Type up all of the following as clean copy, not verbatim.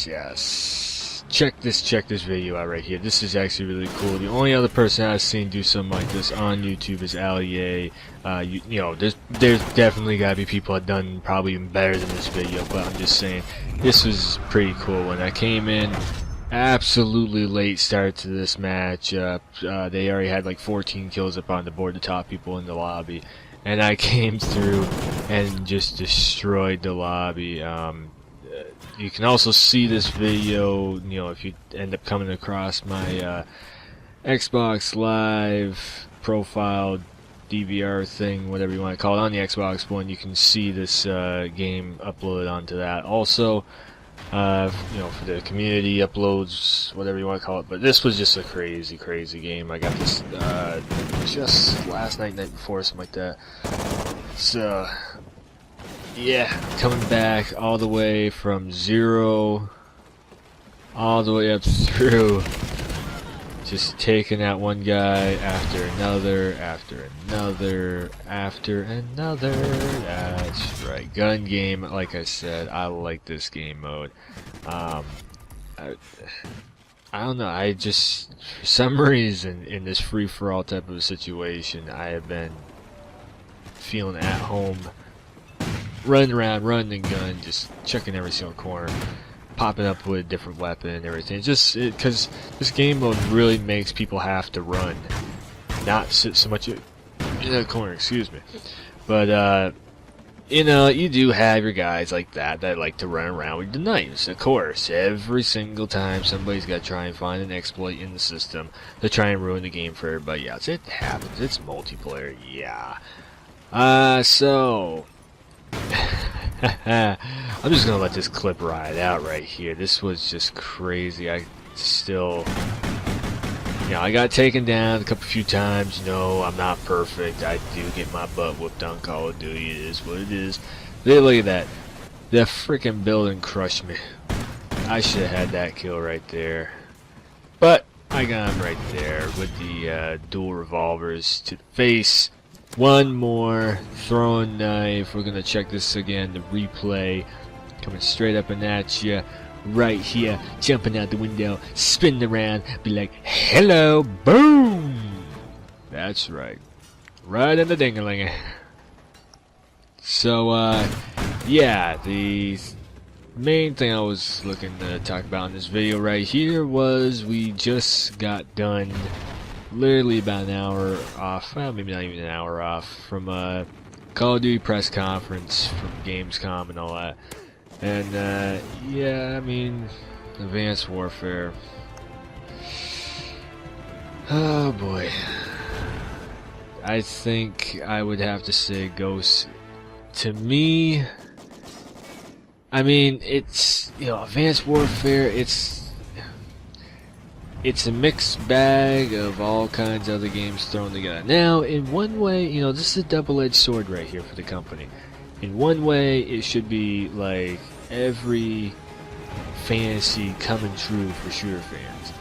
Yes. Check this video out right here. This is actually really cool. The only other person I've seen do something like this on YouTube is Ali A. You know, there's definitely gotta be people that done probably even better than this video, but I'm just saying this was pretty cool. When I came in, absolutely late start to this match. They already had like 14 kills up on the board, the top people in the lobby, and I came through and just destroyed the lobby. You can also see this video, you know, if you end up coming across my Xbox Live profile DVR thing, whatever you want to call it, on the Xbox One. You can see this game uploaded onto that. Also, you know, for the community uploads, whatever you want to call it. But this was just a crazy game. I got this just last night before, something like that. So yeah, coming back all the way from 0 all the way up through, just taking out one guy after another, after another. That's right, gun game. Like I said, I like this game mode. I don't know, I just, for some reason, in this free-for-all type of a situation, I have been feeling at home, running around, running the gun, just checking every single corner, popping up with a different weapon and everything. Just because this game mode really makes people have to run, not sit so much in the corner, excuse me. But you know, you do have your guys like that like to run around with the knives. Of course, every single time somebody's got to try and find an exploit in the system to try and ruin the game for everybody else. It happens. It's multiplayer, yeah. So I'm just gonna let this clip ride out right here. This was just crazy. I still, you know, I got taken down a few times. You know, I'm not perfect. I do get my butt whooped on Call of Duty. It is what it is. Look at that. The freaking building crushed me. I should have had that kill right there. But I got him right there with the dual revolvers to the face. One more throwing knife. We're gonna check this again. The replay coming straight up and at you, right here. Jumping out the window, spinning around, be like, "Hello, boom!" That's right, right in the ding-a-ling. So, yeah, the main thing I was looking to talk about in this video right here was we just got done. Literally about an hour off, well, maybe not even an hour off, from a Call of Duty press conference from Gamescom and all that. And yeah, I mean, Advanced Warfare. Oh boy. I think I would have to say Ghost. To me, I mean, it's, you know, Advanced Warfare, it's a mixed bag of all kinds of other games thrown together. Now, in one way, you know, this is a double-edged sword right here for the company. In one way, it should be like every fantasy coming true for shooter fans.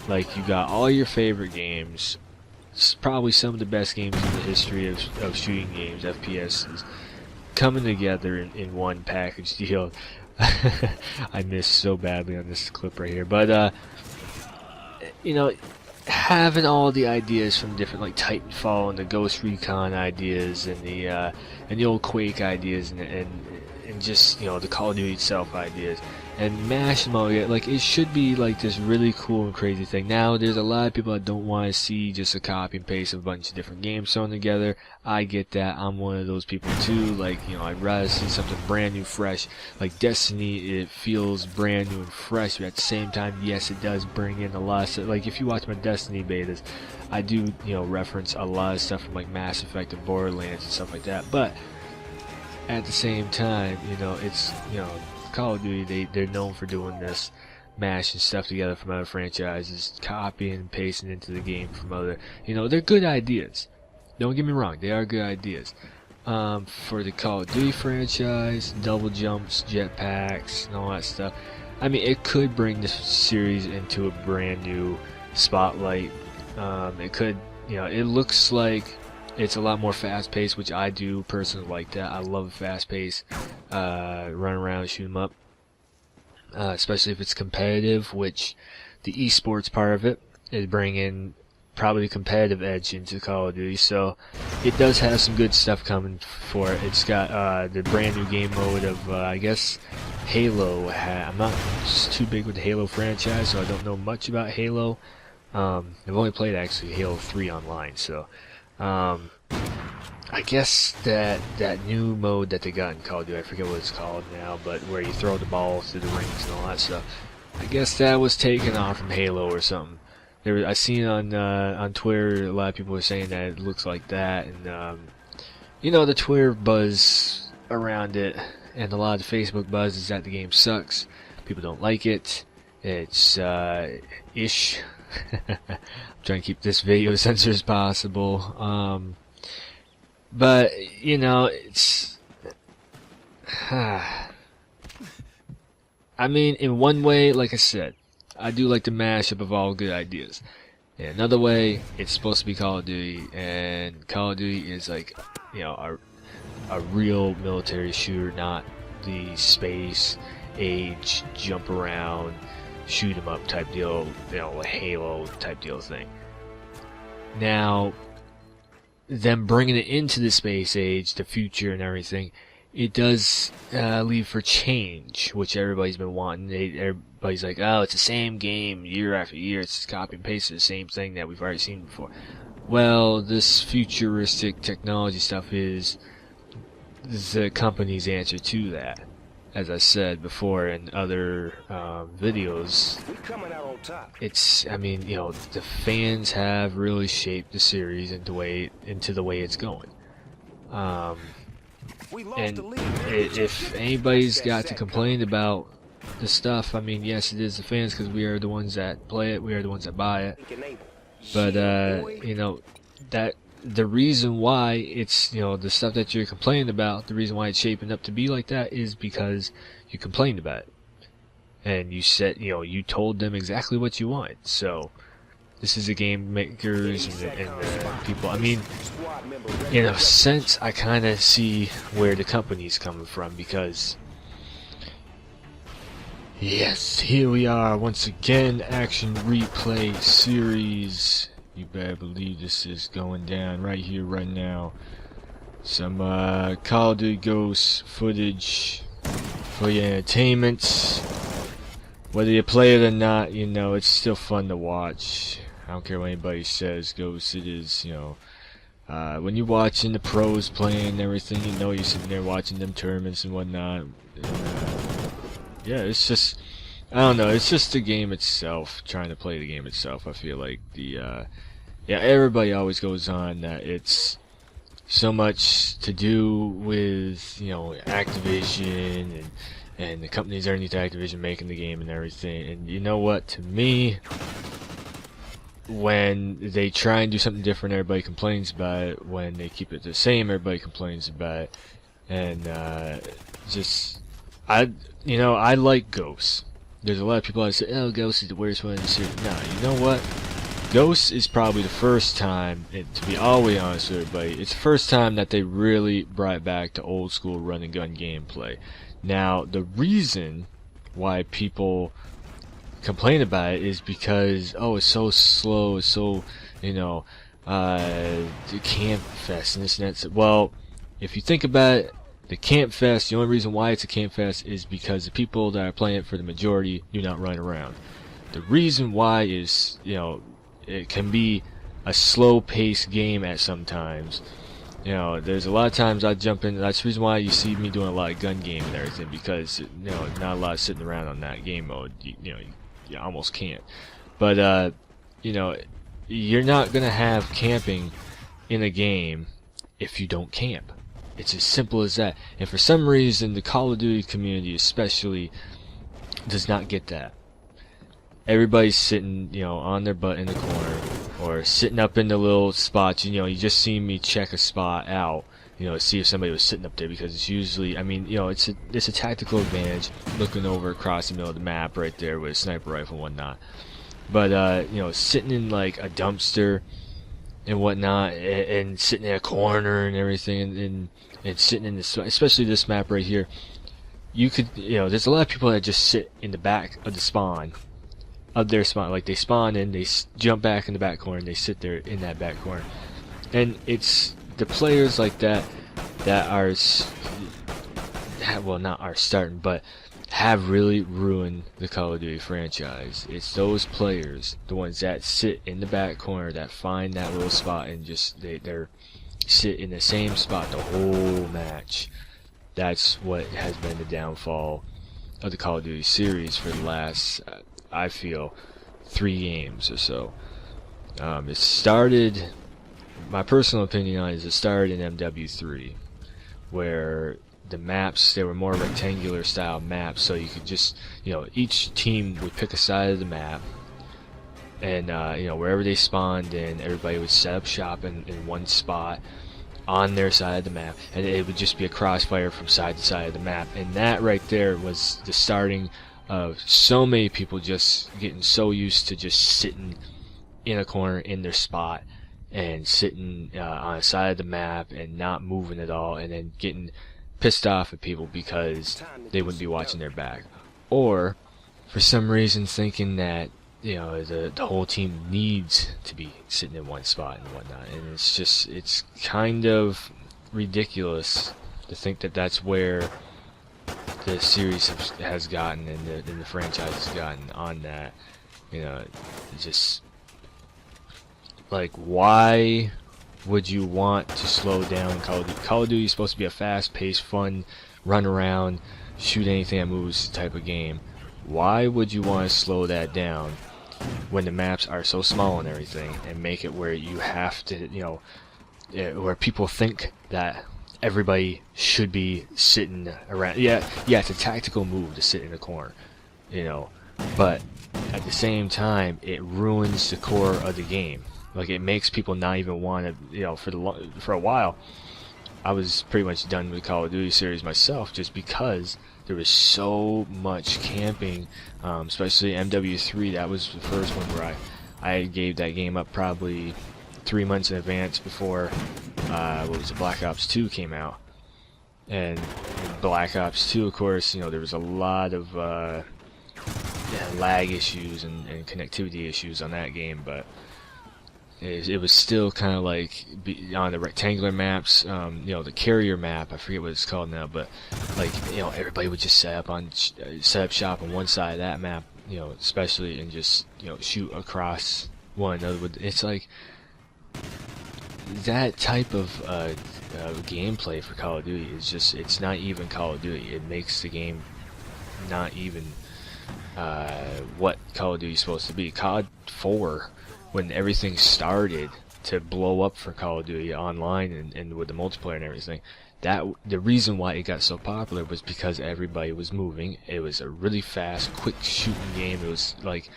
Like, you got all your favorite games, probably some of the best games in the history of shooting games, FPSs, coming together in one package deal. I missed so badly on this clip right here, but you know, having all the ideas from different, like Titanfall and the Ghost Recon ideas and the old Quake ideas and just, you know, the Call of Duty itself ideas, and mash them all together. Like, it should be like this really cool and crazy thing. Now, there's a lot of people that don't want to see just a copy and paste of a bunch of different games thrown together. I get that. I'm one of those people too. Like, you know, I'd rather see something brand new, fresh. Like Destiny, it feels brand new and fresh, but at the same time, yes, it does bring in a lot of stuff. Like, if you watch my Destiny betas, I do, you know, reference a lot of stuff from like Mass Effect and Borderlands and stuff like that. But at the same time, you know, it's, you know, Call of Duty, they're known for doing this, mashing stuff together from other franchises, copying and pasting into the game from other, you know, they're good ideas. Don't get me wrong, they are good ideas. For the Call of Duty franchise, double jumps, jetpacks, and all that stuff, I mean, it could bring this series into a brand new spotlight. It could, you know, it looks like it's a lot more fast-paced, which I do personally like that. I love fast-paced run around and shoot 'em up. Especially if it's competitive, which the esports part of it is bringing probably the competitive edge into Call of Duty. So it does have some good stuff coming for it. It's got the brand new game mode of I guess Halo. I'm not just too big with the Halo franchise, so I don't know much about Halo. I've only played actually Halo 3 online, so I guess that new mode that they got in Call of Duty, I forget what it's called now, but where you throw the ball through the rings and all that stuff, I guess that was taken off from Halo or something. I seen on Twitter a lot of people were saying that it looks like that, and you know, the Twitter buzz around it and a lot of the Facebook buzz is that the game sucks. People don't like it. It's ish. I'm trying to keep this video as censored as possible. But you know, it's I mean, in one way, like I said, I do like the mashup of all good ideas. In another way, it's supposed to be Call of Duty, and Call of Duty is like, you know, a real military shooter, not the space age jump around, shoot 'em up type deal, you know, a Halo type deal thing. Now, them bringing it into the space age, the future and everything, it does leave for change, which everybody's been wanting. Everybody's like, oh, it's the same game year after year. It's just copy and paste the same thing that we've already seen before. Well, this futuristic technology stuff is the company's answer to that. As I said before in other videos, I mean, you know, the fans have really shaped the series into the way it's going. And if anybody's got to complain about the stuff, I mean, yes, it is the fans, because we are the ones that play it, we are the ones that buy it. But you know, that the reason why it's, you know, the stuff that you're complaining about, the reason why it's shaping up to be like that is because you complained about it, and you said, you know, you told them exactly what you wanted. So this is the game makers and the people. I mean, in a sense, I kind of see where the company's coming from, because yes, here we are once again, action replay series. You better believe this is going down right here, right now. Some Call of Duty Ghosts footage for your entertainment. Whether you play it or not, you know, it's still fun to watch. I don't care what anybody says, Ghosts, it is, you know. When you're watching the pros playing and everything, you know, you're sitting there watching them tournaments and whatnot. Yeah, it's just, I don't know, it's just the game itself, trying to play the game itself. I feel like yeah, everybody always goes on that it's so much to do with, you know, Activision and the companies underneath Activision making the game and everything. And you know what, to me, when they try and do something different, everybody complains about it. When they keep it the same, everybody complains about it. And you know, I like Ghosts. There's a lot of people that say, oh, Ghosts is the worst one in the series. Nah, you know what? Ghosts is probably the first time, to be all the way honest with everybody, it's the first time that they really brought it back to old school run and gun gameplay. Now, the reason why people complain about it is because, oh, it's so slow, it's so, you know, the Camp Fest and this and that. Well, if you think about it, the Camp Fest, the only reason why it's a Camp Fest is because the people that are playing it for the majority do not run around. The reason why is, you know, it can be a slow-paced game at sometimes. You know, there's a lot of times I jump in. That's the reason why you see me doing a lot of gun game and everything, because, you know, not a lot of sitting around on that game mode. You know, you almost can't. But you know, you're not gonna have camping in a game if you don't camp. It's as simple as that. And for some reason, the Call of Duty community especially does not get that. Everybody's sitting, you know, on their butt in the corner, or sitting up in the little spots. You know, you just see me check a spot out, you know, to see if somebody was sitting up there, because it's usually, I mean, you know, it's a tactical advantage, looking over across the middle of the map right there with a sniper rifle and whatnot. But you know, sitting in like a dumpster and whatnot, and sitting in a corner and everything, and sitting in this, especially this map right here, you could, there's a lot of people that just sit in the back of the spawn, of their spawn. Like, they spawn in, they jump back in the back corner, and they sit there in that back corner. And it's the players like that are, well, not are starting, but have really ruined the Call of Duty franchise. It's those players, the ones that sit in the back corner, that find that little spot and just they're sit in the same spot the whole match. That's what has been the downfall of the Call of Duty series for the last, I feel, 3 games or so. It started, my personal opinion on it is it started in MW3, where the maps, they were more rectangular style maps, so you could just, each team would pick a side of the map, and wherever they spawned in, everybody would set up shop in one spot on their side of the map, and it would just be a crossfire from side to side of the map. And that right there was the starting of so many people just getting so used to just sitting in a corner in their spot and sitting on a side of the map and not moving at all, and then getting pissed off at people because they wouldn't be watching their back, or for some reason thinking that the whole team needs to be sitting in one spot and whatnot. And it's kind of ridiculous to think that that's where the series has gotten, and the franchise has gotten on that. Just like, why would you want to slow down Call of Duty? Call of Duty is supposed to be a fast-paced, fun, run around, shoot anything that moves type of game. Why would you want to slow that down when the maps are so small and everything, and make it where you have to, where people think that everybody should be sitting around? Yeah, it's a tactical move to sit in a corner, but at the same time, it ruins the core of the game. Like, it makes people not even want to, for a while, I was pretty much done with the Call of Duty series myself, just because there was so much camping, especially MW3. That was the first one where I gave that game up probably 3 months in advance before Black Ops 2 came out. And Black Ops 2, of course, there was a lot of lag issues and connectivity issues on that game, but it was still kind of like on the rectangular maps, the carrier map, I forget what it's called now, but like, everybody would just set up shop on one side of that map, especially, and just, shoot across one another. It's like that type of gameplay for Call of Duty is just, it's not even Call of Duty. It makes the game not even what Call of Duty is supposed to be. COD 4, when everything started to blow up for Call of Duty online and with the multiplayer and everything, that the reason why it got so popular was because everybody was moving. It was a really fast, quick shooting game. It was like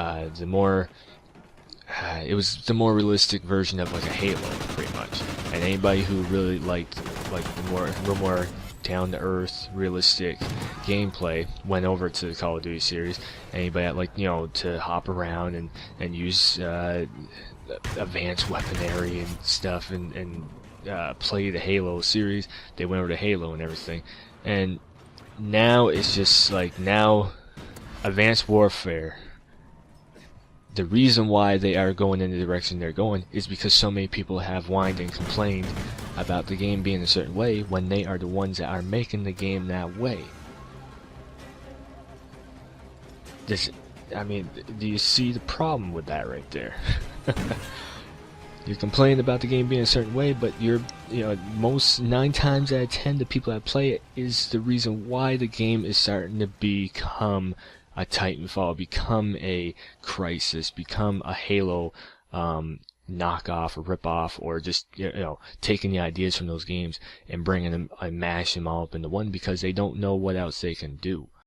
the more the more realistic version of like a Halo, pretty much. And anybody who really liked like the more down to earth, realistic gameplay went over to the Call of Duty series. Anybody that like to hop around and use advanced weaponry and stuff and play the Halo series, they went over to Halo and everything. And now it's just like, now Advanced Warfare, the reason why they are going in the direction they're going is because so many people have whined and complained about the game being a certain way, when they are the ones that are making the game that way. Do you see the problem with that right there? You're complaining about the game being a certain way, but most 9 times out of 10, the people that play it is the reason why the game is starting to become a Titanfall, become a Crysis, become a Halo knockoff or rip-off, or just taking the ideas from those games and bringing them and mashing them all up into one, because they don't know what else they can do.